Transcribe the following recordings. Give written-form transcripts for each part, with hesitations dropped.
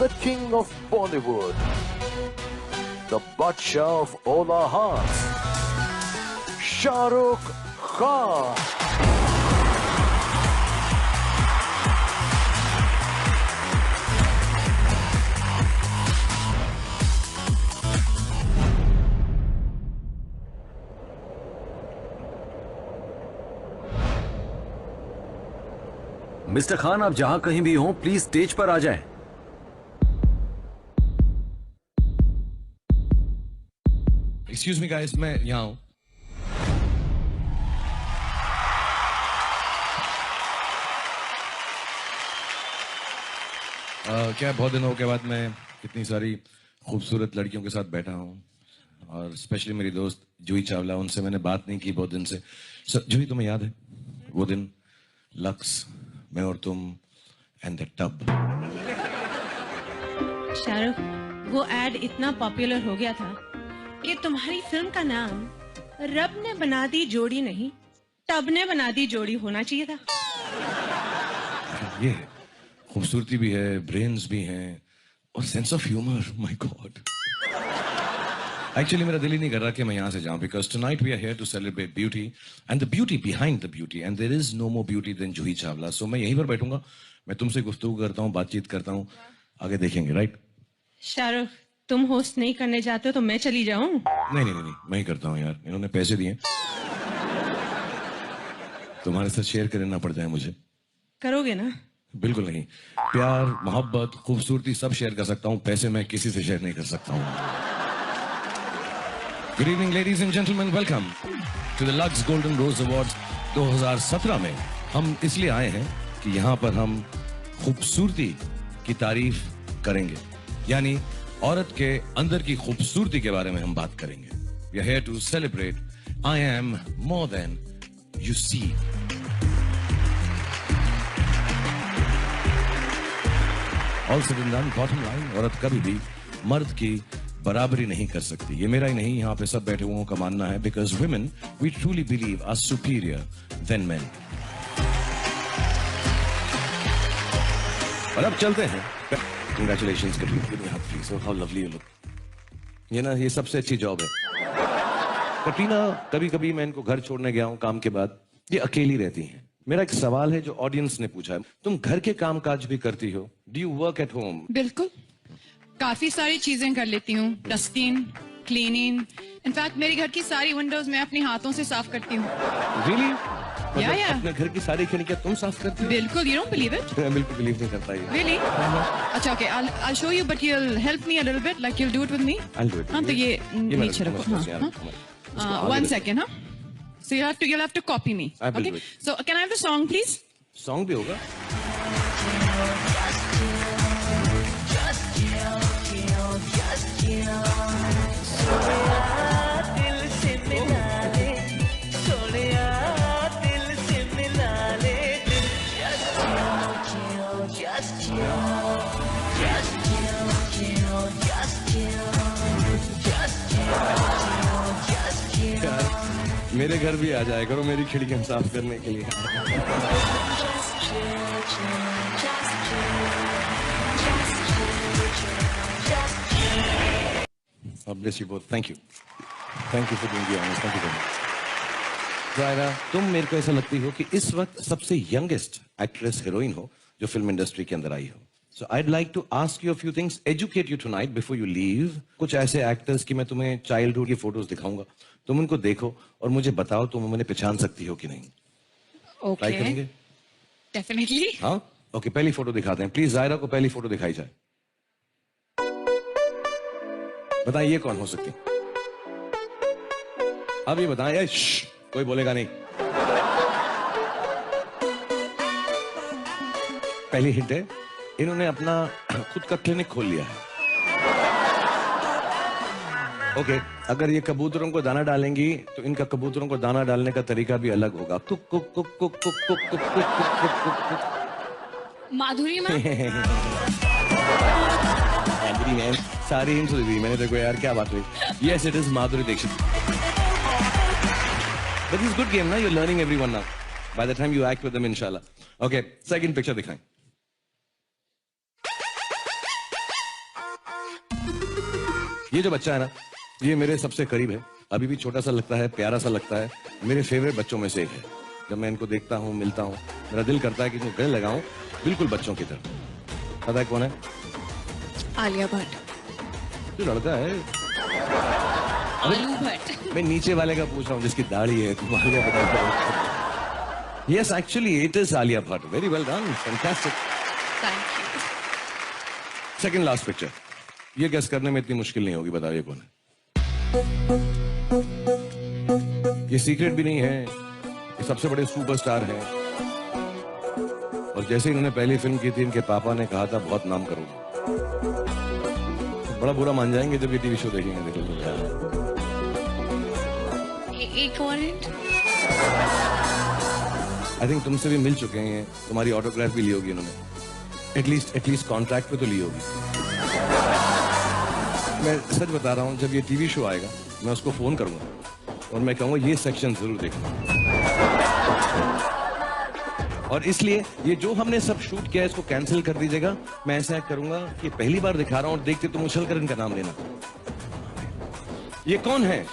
the king of Bollywood, the Badshah of all our hearts, Shah Rukh Khan. Mister Khan, आप जहां कहीं भी हों, प्लीज स्टेज पर आ जाएं। एक्सक्यूज मी गाइस, मैं यहाँ हूं। क्या बहुत दिनों के बाद मैं इतनी सारी खूबसूरत लड़कियों के साथ बैठा हूं, और स्पेशली मेरी दोस्त जूही चावला, उनसे मैंने बात नहीं की बहुत दिन से। जूही, तुम्हें याद है वो दिन, लक्स, मैं और तुम एंड द टब? शाहरुख, वो एड इतना पॉपुलर हो गया था कि तुम्हारी फिल्म का नाम रब ने बना दी जोड़ी नहीं, टब ने बना दी जोड़ी होना चाहिए था। ये खूबसूरती भी है, ब्रेन्स भी हैं, और sense of humour. My God, actually मेरा दिल ही नहीं कर रहा कि मैं यहाँ से जाऊं, because tonight we are here to celebrate beauty and the beauty behind the beauty, and there is no more beauty than Juhi Chawla. So मैं यहीं पर बैठूंगा, मैं तुमसे गुफ्तगू करता हूँ, बातचीत करता हूँ, आगे देखेंगे। राइट शाहरुख, तुम होस्ट नहीं करने जाते हो तो मैं चली जाऊं? नहीं नहीं नहीं, मैं ही करता हूँ यार, इन्होंने पैसे दिए, तुम्हारे साथ शेयर करना पड़ जाए मुझे। करोगे ना? बिल्कुल नहीं, प्यार, मोहब्बत, खूबसूरती सब शेयर कर सकता हूँ, पैसे मैं किसी से शेयर नहीं कर सकता हूँ। Good evening, ladies and gentlemen. Welcome to the Lux Golden Rose Awards 2017 में हम इसलिए आए हैं कि यहाँ पर हम खूबसूरती की तारीफ करेंगे, यानी औरत के अंदर की खूबसूरती के बारे में हम बात करेंगे। We are here to celebrate I am more than you see. All said and done, bottom line, औरत कभी भी मर्द की बराबरी नहीं कर सकती। ये मेरा ही नहीं, यहाँ पे सब बैठे हुओं का मानना है, because women we truly believe are superior than men. और अब चलते हैं। Congratulations Katrina, please, how lovely you look. ये ना, ये सबसे अच्छी जॉब है कटरीना। कभी कभी मैं इनको घर छोड़ने गया हूँ काम के बाद, ये अकेली रहती हैं। मेरा एक सवाल है जो ऑडियंस ने पूछा है, तुम घर के काम काज भी करती हो? Do you work at home? बिल्कुल, काफी सारी चीजें कर लेती हूँ, डस्टिंग, क्लीनिंग, इनफैक्ट मेरी घर की सारी विंडोज मैं अपने हाथों से साफ करती हूँ। Really? Yeah. अपने घर की सारी खिड़कियाँ तुम साफ करती हो? बिल्कुल, you don't believe it? मैं बिल्कुल बिलीव नहीं करता ये। Really? अच्छा, okay, I'll show you, but you'll help me a little bit, like you'll do it with me? I'll do it. हाँ, तो ये नीचे रखो। हाँ, 1 second, हाँ? So you'll have to copy me. I will Okay? do it. So can I have the song, please? Song भी होगा? मेरे घर भी आ जाया करो मेरी खिड़कियां साफ करने के लिए। God bless you both. Thank you. Thank you for doing the honors. Thank you very much. Zaira, तुम मेरे को ऐसा लगती हो कि इस वक्त सबसे यंगेस्ट एक्ट्रेस हीरोइन हो जो फिल्म इंडस्ट्री के अंदर आई हो। So I'd like to ask you a few things, educate you tonight before you leave. कुछ ऐसे एक्टर्स की मैं तुम्हें चाइल्डहुड की फोटोज दिखाऊंगा, तुम उनको देखो और मुझे बताओ तुम उन्हें पहचान सकती हो कि नहीं। Okay. ट्राई करेंगे? Definitely. हाँ, ओके, पहली फोटो दिखाते हैं। प्लीज ज़ायरा को पहली फोटो दिखाई जाए। बताइए ये कौन हो सकती है? अब ये बताएं, कोई बोलेगा नहीं। पहली हिंट है, इन्होंने अपना खुद का क्लिनिक खोल लिया है। ओके, अगर ये कबूतरों को दाना डालेंगी तो इनका कबूतरों को दाना डालने का तरीका भी अलग होगा। कुक कुक कुक कुक कुक कुक कुक कुक कुक कुक कुक। माधुरी मैम। माधुरी मैम, सारी हिंट दी मैंने, देखो यार क्या बात हुई। Yes, it is Madhuri Dixit. But it's good game, ना? You're learning everyone now. By the time you act with them, inshallah. Okay, second picture दिखाएं। ये जो बच्चा है ना, ये मेरे सबसे करीब है, अभी भी छोटा सा लगता है, प्यारा सा लगता है, मेरे फेवरेट बच्चों में से एक है। जब मैं इनको देखता हूँ, मिलता हूँ, मेरा दिल करता है कि इनको गले लगाऊं, बिल्कुल बच्चों की तरह। पता है कौन है? आलिया भट्ट। जो लड़का है, आलू भट्ट। मैं नीचे वाले का पूछ रहा हूँ जिसकी दाढ़ी है, तुम Alia Bhatt. Yes, actually, it is Alia Bhatt. Very well done. Fantastic. Thank you. Second last picture. ये guess करने में इतनी मुश्किल नहीं होगी, बताइए कौन है? ये सीक्रेट भी नहीं है, ये सबसे बड़े सुपरस्टार हैं। और जैसे इन्होंने पहली फिल्म की थी, इनके पापा ने कहा था बहुत नाम करोगे। तो बड़ा बुरा मान जाएंगे जब ये टीवी शो देखेंगे। एक और hint? आई थिंक तुमसे भी मिल चुके हैं, तुम्हारी ऑटोग्राफ भी ली होगी इन्होंने, एटलीस्ट कॉन्ट्रैक्ट पे तो ली होगी। मैं सच बता रहा हूँ, जब ये टीवी शो आएगा मैं उसको फोन करूंगा और मैं कहूंगा ये सेक्शन जरूर देखना। और इसलिए ये जो हमने सब शूट किया है इसको कैंसिल कर दीजिएगा। मैं ऐसा करूंगा कि पहली बार दिखा रहा हूँ और देखते तुम उछल कर इनका नाम लेना। ये कौन है?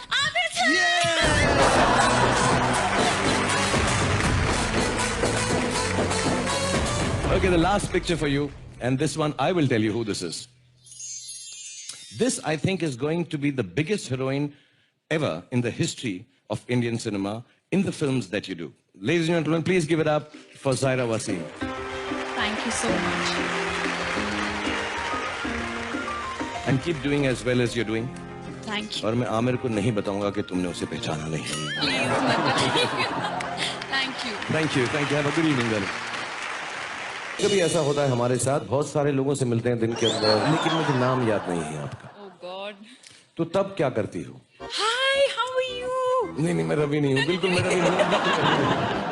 Okay, the last picture for you, and this one I will tell you who this is. This, I think, is going to be the biggest heroine ever in the history of Indian cinema in the films that you do. Ladies and gentlemen, please give it up for Zaira Wasim. Thank you so much. And keep doing as well as you're doing. Thank you. और मैं आमिर को नहीं बताऊंगा कि तुमने उसे पहचाना नहीं। Please, मत बताइए। Thank you. Thank you. Thank you. Have a good evening, darling. कभी ऐसा होता है हमारे साथ, बहुत सारे लोगों से मिलते हैं दिन के अंदर, लेकिन मुझे नाम याद नहीं है आपका। Oh God. तो तब क्या करती हो? Hi, how are you? नहीं, मैं रवि नहीं हूँ, बिल्कुल मैं रवि नहीं हूँ।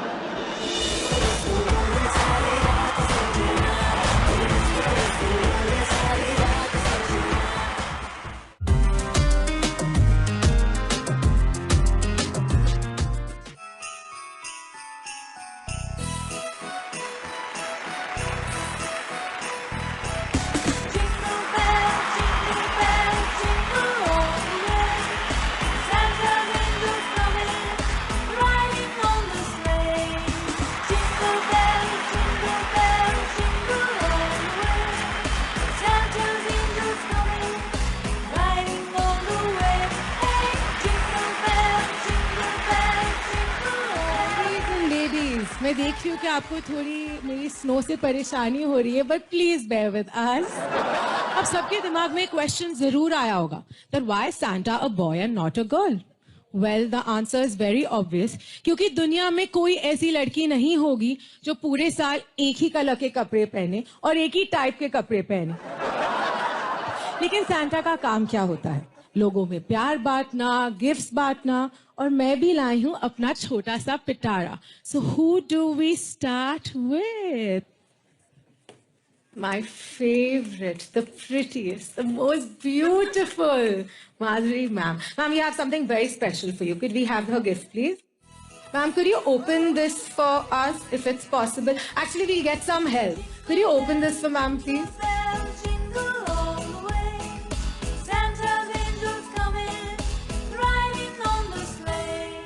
मैं देख रही हूँ कि आपको थोड़ी मेरी स्नो से परेशानी हो रही है, but please bear with us. अब सबके दिमाग में क्वेश्चन जरूर आया होगा that why Santa a boy and not a girl. Well the answer is very obvious, क्योंकि दुनिया में कोई ऐसी लड़की नहीं होगी जो पूरे साल एक ही कलर के कपड़े पहने और एक ही टाइप के कपड़े पहने। लेकिन सांता का काम क्या होता है? लोगों में प्यार बांटना, गिफ्ट्स बांटना, और मैं भी लाई हूं अपना छोटा सा पिटारा। So who do we start with? My favourite, the prettiest, the most beautiful Madhuri ma'am. Ma'am, we have something very special for you. Could we have her gift please? Ma'am, could you open this for us if it's possible? Actually, we'll get some help. Could you open this for ma'am, please?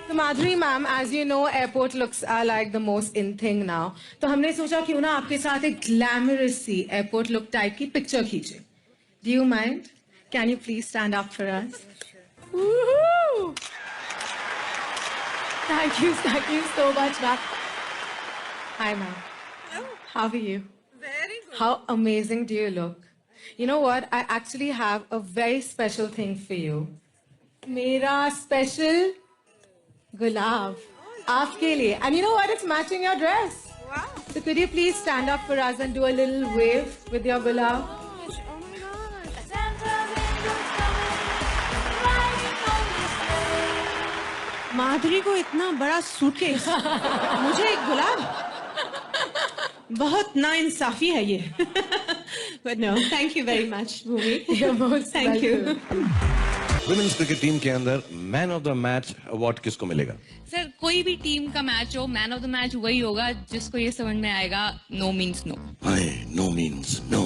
So Madhuri ma'am, as you know, airport looks are like the most in thing now. तो हमने सोचा क्यों ना आपके साथ एक glamorous सी airport look type की picture खींचे. Do you mind? Can you please stand up for us? Woohoo! Thank you so much, ma'am. Hi, ma'am. Hello. How are you? Very good. How amazing do you look? You know what? I actually have a very special thing for you. मेरा special गुलाब आपके लिए. And you know what? It's matching your dress. Wow. So could you please stand up for us and do a little wave with your gulab? Oh my God. माधुरी को इतना बड़ा suitcase, मुझे एक गुलाब, बहुत नाइंसाफी है ये। But no, thank you very much, Bhumi. You're most Thank you. welcome. Women's cricket team के अंदर man of the match award किसको मिलेगा? सर, कोई भी टीम का मैच हो, मैन ऑफ द मैच वही होगा जिसको ये समझ में आएगा no means no. No means no.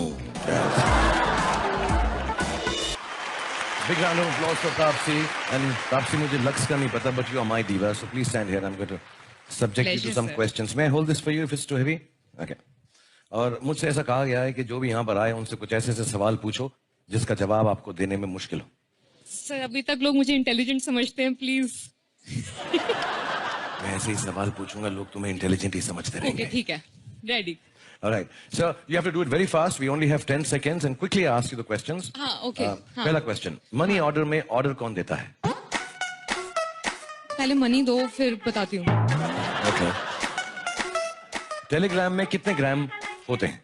Big round of applause for Taapsee. And Taapsee, मुझे लक्ष्य का नहीं पता, but you are my diva, so please stand here. I'm going to subject you to Pleasure, some sir. questions. May I hold this for you if it's too heavy? Okay. और मुझसे ऐसा कहा गया है कि जो भी यहाँ पर आए उनसे कुछ ऐसे ऐसे सवाल पूछो जिसका जवाब आपको देने में मुश्किल हो. सर अभी तक लोग मुझे इंटेलिजेंट समझते हैं, प्लीज. मैं ऐसे ही सवाल पूछूंगा, लोग तुम्हें इंटेलिजेंट ही समझते ओके रहेंगे. ठीक है, ready. All right. So you have to do it very fast. We only have 10 seconds and quickly ask you the questions. हाँ ओके. पहला क्वेश्चन, मनी ऑर्डर में ऑर्डर कौन देता है? पहले मनी दो फिर बताती हूँ. Okay. टेलीग्राम में कितने ग्राम होते हैं?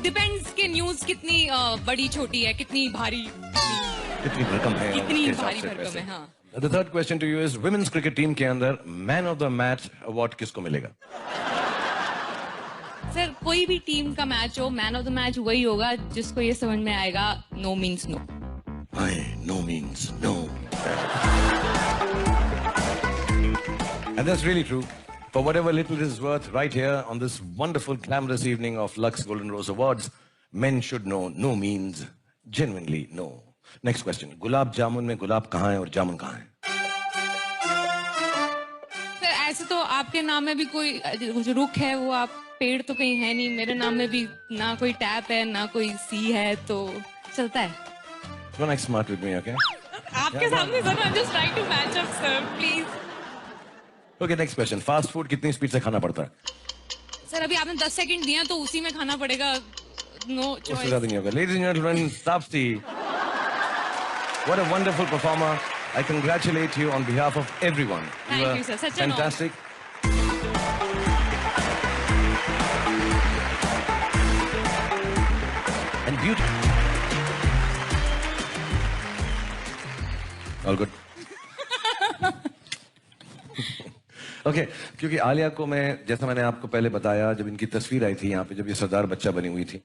डिपेंड्स के न्यूज कितनी बड़ी छोटी है, कितनी भारी, कितनी भरकम है? कितनी उसके हिसाब भारी से भरकम पैसे. है. हाँ. The third question to you is women's cricket team के अंदर man of the match award किसको मिलेगा? सर कोई भी टीम का मैच हो, मैन ऑफ द मैच वही होगा जिसको ये समझ में आएगा no means no. No means no. And that's really true. For whatever little it is worth, right here on this wonderful glamorous evening of Lux Golden Rose Awards, men should know no means genuinely no. Next question. Gulab jamun में गुलाब कहाँ है और जामुन कहाँ है? Sir ऐसे तो आपके नाम में भी कोई जो रुख है वो आप पेड़ तो कहीं है नहीं. मेरे नाम में भी ना कोई टैप है ना कोई सी है, तो चलता है. Don't act smart with me, okay? आपके सामने sir, I'm just trying to match up, sir, please. Okay, next question. Fast food कितनी स्पीड से खाना पड़ता है? सर अभी आपने 10 सेकंड दिया तो उसी में खाना पड़ेगा. नो उससे चॉइस. ज्यादा नहीं होगा. Ladies and gentlemen, Taapsee. What a wonderful performer. I congratulate you on behalf of everyone. Thank were you, sir. Such an honor. fantastic. And beautiful. All good. Okay, क्योंकि आलिया को मैं, जैसा मैंने आपको पहले बताया, जब इनकी तस्वीर आई थी यहाँ पे, जब ये सरदार बच्चा बनी हुई थी,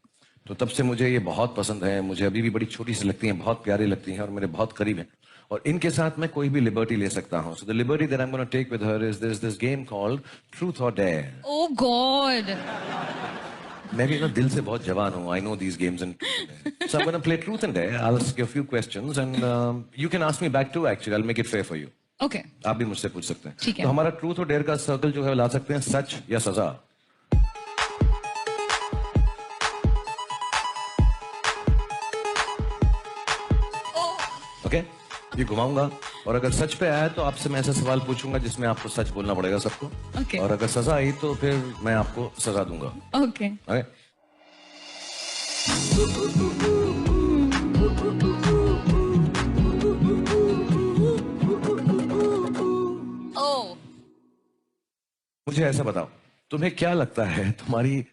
तो तब से मुझे ये बहुत पसंद है. मुझे अभी भी बड़ी छोटी सी लगती हैं, बहुत प्यारी लगती हैं और मेरे बहुत करीब हैं. और इनके साथ मैं कोई भी लिबर्टी ले सकता हूँ. So the liberty that I am gonna take with her is this game called truth और डेयर. Oh God. मैं भी ना दिल से बहुत जवान हूँ. I know these games and so I am gonna play truth and dare. I will ask you a few questions and you can ask me back too. Actually I will make it fair for you. Okay. आप भी मुझसे पूछ सकते हैं. ठीक है. तो हमारा ट्रूथ और डेयर का सर्कल जो है वो ला सकते हैं सच या सजा. ओके, ये घुमाऊंगा और अगर सच पे आया तो आपसे मैं ऐसा सवाल पूछूंगा जिसमें आपको सच बोलना पड़ेगा सबको. Okay. और अगर सजा आई तो फिर मैं आपको सजा दूंगा. ओके. ओके. ओह. मुझे ऐसा बताओ, तुम्हें क्या लगता है तुम्हारी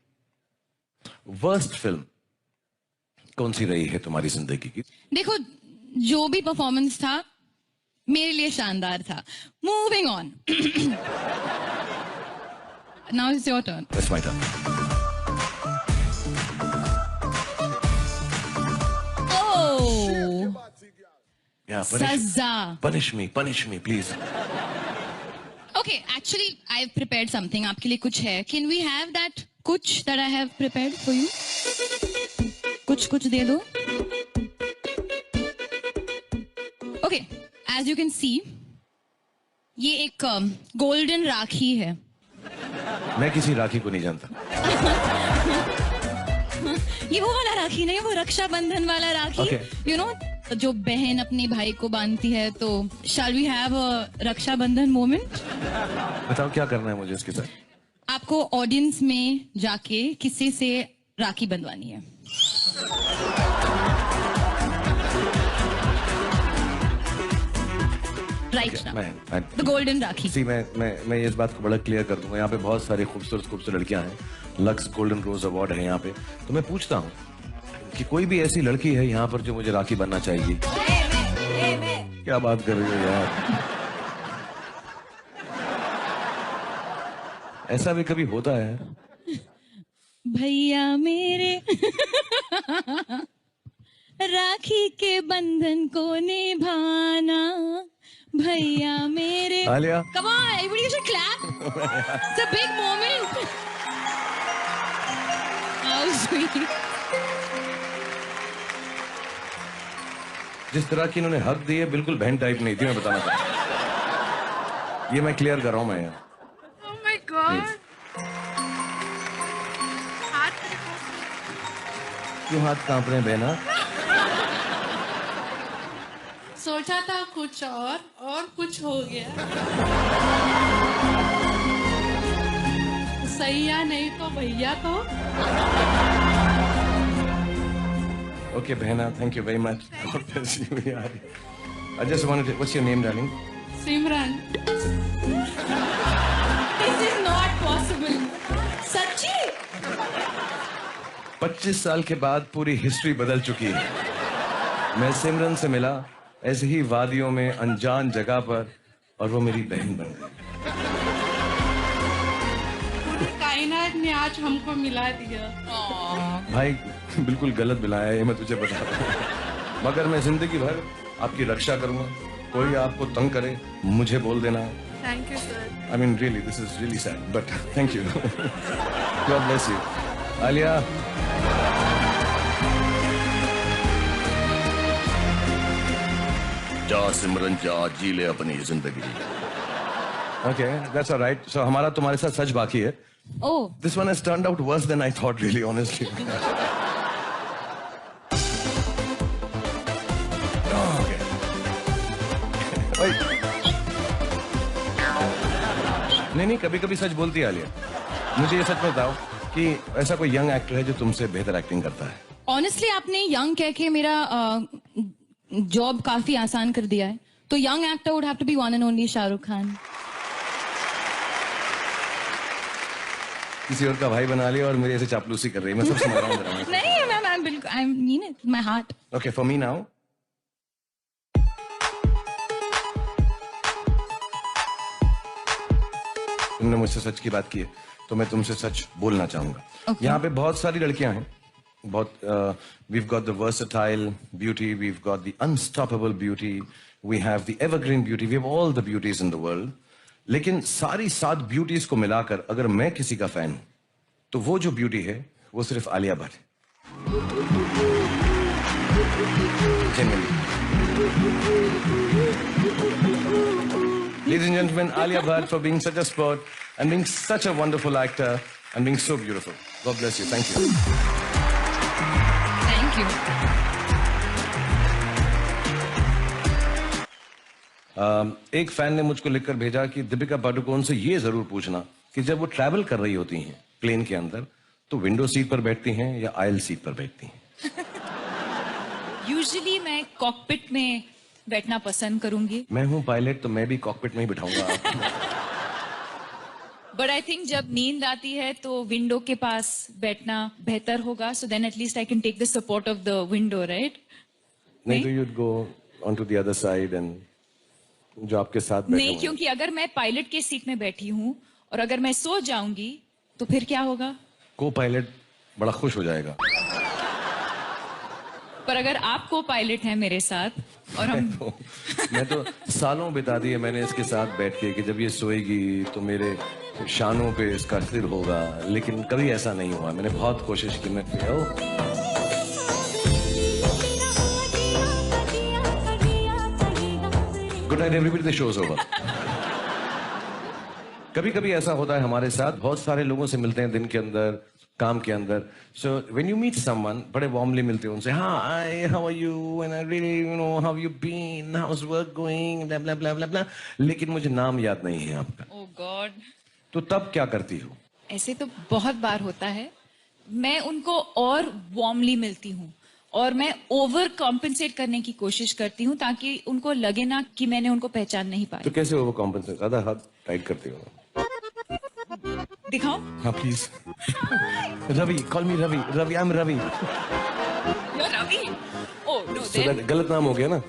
वर्स्ट फिल्म कौन सी रही है तुम्हारी जिंदगी की? देखो जो भी परफॉर्मेंस था मेरे लिए शानदार था. Moving on. Now it's your turn. That's my turn. Oh. Yeah, सजा. punish me, please. Okay, actually, I've prepared something. आपके लिए कुछ है. Can we have that कुछ that I have prepared for you? कुछ दे दो. Okay, as you can see, ये एक golden राखी है. मैं किसी राखी को नहीं जानता. ये वो वाला राखी नहीं, वो रक्षाबंधन वाला राखी. Okay. You know, जो बहन अपने भाई को बांधती है. तो shall we have a Rakshabandhan moment? बताओ क्या करना है मुझे इसके साथ. आपको ऑडियंस में जाके किसी से राखी बंधवानी है. राइट ना, द गोल्डन राखी. सी मैं इस बात को बड़ा क्लियर कर दूंगा. यहाँ पे बहुत सारी खूबसूरत लड़कियां हैं. लक्स गोल्डन रोज अवार्ड है यहाँ पे. तो मैं पूछता हूँ कि कोई भी ऐसी लड़की है यहाँ पर जो मुझे राखी बनना चाहिए? क्या बात कर रही हो यार. ऐसा भी कभी होता है? भैया मेरे राखी के बंधन को निभाना. भैया मेरे. Alia. Come on, everybody should clap. It's a big moment. How sweet. जिस तरह की इन्होंने हक दी है बिल्कुल बहन टाइप नहीं थी, मैं बताना चाहता। ये मैं क्लियर कर रहा हूँ मैं यहाँ। Oh my God. क्यों हाथ कांप रहे हैं बहना? सोचा था कुछ और कुछ हो गया। सैया नहीं तो भैया को। Okay, बहना, thank you very much. God bless you, यार। I just wanted to, what's your name, darling? Simran. This is not possible. सच्ची? 25 साल के बाद पूरी हिस्ट्री बदल चुकी है। मैं सिमरन से मिला ऐसे ही वादियों में अनजान जगह पर, और वो मेरी बहन बन गई। कायनात ने आज हमको मिला दिया। भाई बिल्कुल गलत मिलाया है, ये मैं तुझे बता रहा हूँ। मगर मैं जिंदगी भर आपकी रक्षा करूंगा। कोई आपको तंग करे मुझे बोल देना। Thank you, sir. I mean really, this is really sad, but thank you. God bless you. Alia, जा सिमरन जा, जी ले अपनी जिंदगी। okay, that's all right. So हमारा तुम्हारे साथ सच बाकी है। Oh, This one has turned out worse than I thought, really, honestly. Oh, okay. Wait. नहीं, कभी कभी सच बोलती है आलिया। मुझे ये सच में बताओ कि ऐसा कोई यंग एक्टर है जो तुमसे बेहतर एक्टिंग करता है? ऑनेस्टली आपने यंग कह के मेरा जॉब काफी आसान कर दिया है। तो young actor would have to be one and only Shahrukh Khan. किसी और का भाई बना लिया और मेरे ऐसे चापलूसी कर रही है। मैं सब समझ रहा हूँ। नहीं मैं बिल्कुल I mean it my heart. Okay, for me now. तुमने मुझसे सच की बात की है तो मैं तुमसे सच बोलना चाहूंगा। Okay. यहाँ पे बहुत सारी लड़कियां हैं, बहुत we've got the versatile beauty, we've got the unstoppable beauty, we have the evergreen beauty, we have all the beauties in the world. लेकिन सारी 7 ब्यूटीज को मिलाकर अगर मैं किसी का फैन हूं तो वो जो ब्यूटी है वो सिर्फ आलिया भट्ट है। Genuinely. Ladies and gentlemen, Alia Bhatt for being such a sport and being such a wonderful actor and being so beautiful. God bless you. Thank you. Thank you. एक फैन ने मुझको लिखकर भेजा कि दीपिका पादुकोण से ये जरूर पूछना कि जब वो ट्रैवल कर रही होती हैं प्लेन के अंदर तो विंडो सीट पर बैठती हैं या आयल सीट पर बैठती हैं? यूजुअली मैं कॉकपिट में बैठना पसंद करूंगी, मैं हूं पायलट तो मैं भी कॉकपिट में ही बिठाऊंगा आपको। बट आई थिंक जब नींद आती है तो विंडो के पास बैठना बेहतर होगा, so then at least I can take the support of the window, right? नहीं तो you'd go onto the other side and जो आपके साथ बैठे नहीं, हुए हैं। क्योंकि अगर मैं पायलट के सीट में बैठी हूँ और अगर मैं सो जाऊंगी तो फिर क्या होगा? को पायलट बड़ा खुश हो जाएगा। पर अगर आप को पायलट है मेरे साथ और हम मैं तो सालों बिता दिए मैंने इसके साथ बैठ के कि जब ये सोएगी तो मेरे शानों पे इसका सिर होगा, लेकिन कभी ऐसा नहीं हुआ। मैंने बहुत कोशिश की। मैं good night everybody, the show is over. कभी कभी ऐसा होता है हमारे साथ, बहुत सारे लोगों से मिलते हैं दिन के अंदर, काम के अंदर। So when you meet someone बड़े वार्मली मिलते हो उनसे, hi how are you and I really you know how you been, how is work going, blah blah blah blah blah, लेकिन मुझे नाम याद नहीं है आपका। ओह गॉड, तो तब क्या करती हो? ऐसे तो बहुत बार होता है। मैं उनको और वार्मली मिलती हूँ और मैं ओवर कॉम्पेंसेट करने की कोशिश करती हूँ ताकि उनको लगे ना कि मैंने उनको पहचान नहीं पाया। तो कैसे ओवर कॉम्पेंसेट? आधा हाथ टाइट करती हो? दिखाओ। हाँ please. Ravi, call me Ravi. Ravi, I am Ravi. You're Ravi? Oh no, So then that गलत नाम हो गया ना?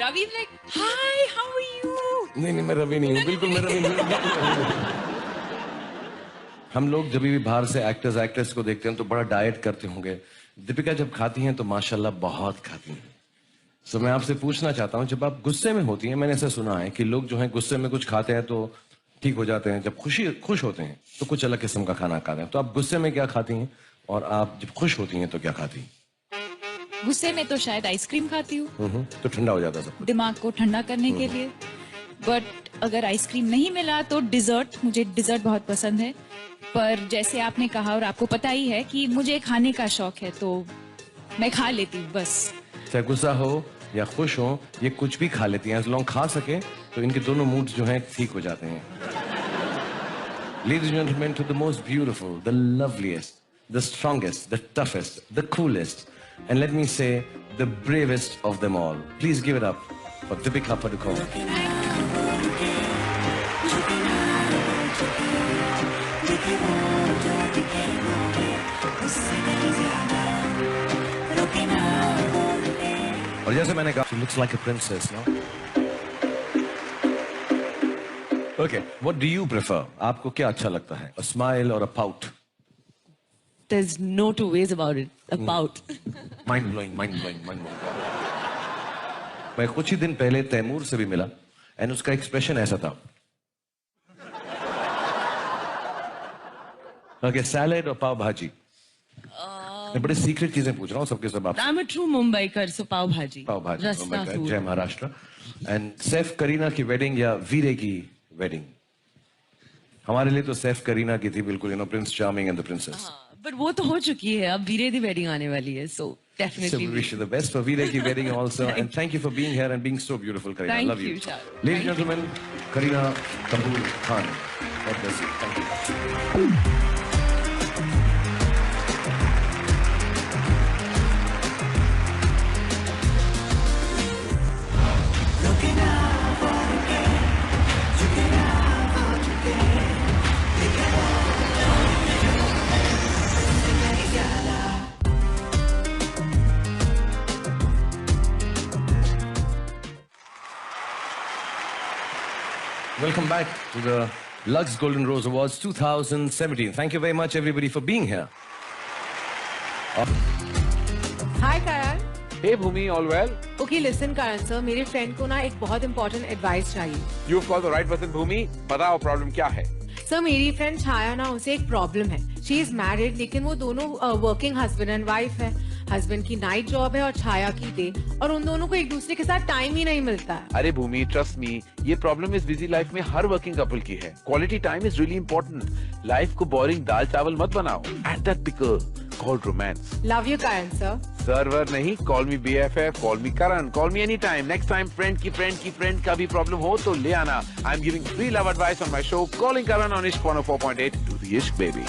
Ravi is like, hi, how are you? नहीं मैं रवि नहीं हूँ, बिल्कुल मैं रवि नहीं हूँ। हम लोग जब भी बाहर से एक्टर्स एक्ट्रेस को देखते हैं तो बड़ा डाइट करते होंगे। दीपिका जब खाती हैं तो माशाल्लाह बहुत खाती हैं। सो मैं आपसे पूछना चाहता हूँ, जब आप गुस्से में होती हैं, मैंने ऐसा सुना है कि लोग जो हैं गुस्से में कुछ खाते हैं तो ठीक हो जाते हैं, जब खुश होते हैं तो कुछ अलग किस्म का खाना खाते हैं। तो आप गुस्से में क्या खाती हैं और आप जब खुश होती हैं तो क्या खाती हैं? गुस्से में तो शायद आइसक्रीम खाती हूँ तो ठंडा हो जाता सब। दिमाग को ठंडा करने के लिए। बट अगर आइसक्रीम नहीं मिला तो डिजर्ट, मुझे डिजर्ट बहुत पसंद है। पर जैसे आपने कहा और आपको पता ही है कि मुझे खाने का शौक है, तो मैं खा लेती हूँ बस। चाहे गुस्सा हो या खुश हो, ये कुछ भी खा लेती हैं। एज लॉन्ग खा सके तो इनके दोनों मूड्स जो हैं ठीक हो जाते हैं। Ladies and gentlemen, to the most beautiful, the loveliest, the strongest, the toughest, the coolest, and let me say, the bravest of them all. Please give it up for Deepika Padukone. और जैसे मैंने कहा, she looks like a princess, no? Okay, what do you prefer? आपको क्या अच्छा लगता है? A smile or a pout? There's no two ways about it. About. Mind blowing, mind blowing, mind blowing. मैं कुछ ही दिन पहले तैमूर से भी मिला एंड उसका एक्सप्रेशन ऐसा था। Okay, सैलेड और पाव भाजी। मैं बड़े सीक्रेट चीजें पूछ रहा हूँ सबके सब आप। I'm a true Mumbaikar, so pav bhaji. पाव भाजी, Rasta food. जय महाराष्ट्र। एंड सैफ करीना की वेडिंग या वीरे की वेडिंग? हमारे लिए तो सैफ करीना की थी बिल्कुल, Prince charming and the princess. But वो तो हो चुकी है, अब वीरे दी wedding आने वाली है, so So definitely. we wish you the best for Veera ki wedding also, and thank you for being here and being so beautiful, Kareena. Thank Love you, you. Shah. Ladies and gentlemen, Kareena Kapoor Khan. God bless you. Thank you. Welcome back to the Lux Golden Rose Awards 2017. Thank you very much, everybody, for being here. Hi Karan. Hey Bhumi, all well? Okay, listen Karan sir, मेरे friend को ना एक बहुत important advice चाहिए। You've called the right person, Bhumi. बताओ problem क्या है? Sir मेरी फ्रेंड छाया ना, उसे एक प्रॉब्लम है। शी इज मैरिड, लेकिन वो दोनों वर्किंग हस्बैंड एंड वाइफ है। हस्बैंड की नाइट जॉब है और छाया की डे, और उन दोनों को एक दूसरे के साथ टाइम ही नहीं मिलता है। अरे भूमि, ट्रस्ट मी, ये प्रॉब्लम इस बिजी लाइफ में हर वर्किंग कपल की है। Quality time is really important. Life को बोरिंग दाल चावल मत बनाओ। At that pickle called romance. Love you Karan sir. सर्वर नहीं, call me BFF, call me Karan, call me any time. Next time friend की फ्रेंड का भी प्रॉब्लम हो तो ले आना। I am giving free love advice on my show calling Karan on Ishq 104.8 to the इश्क बेबी।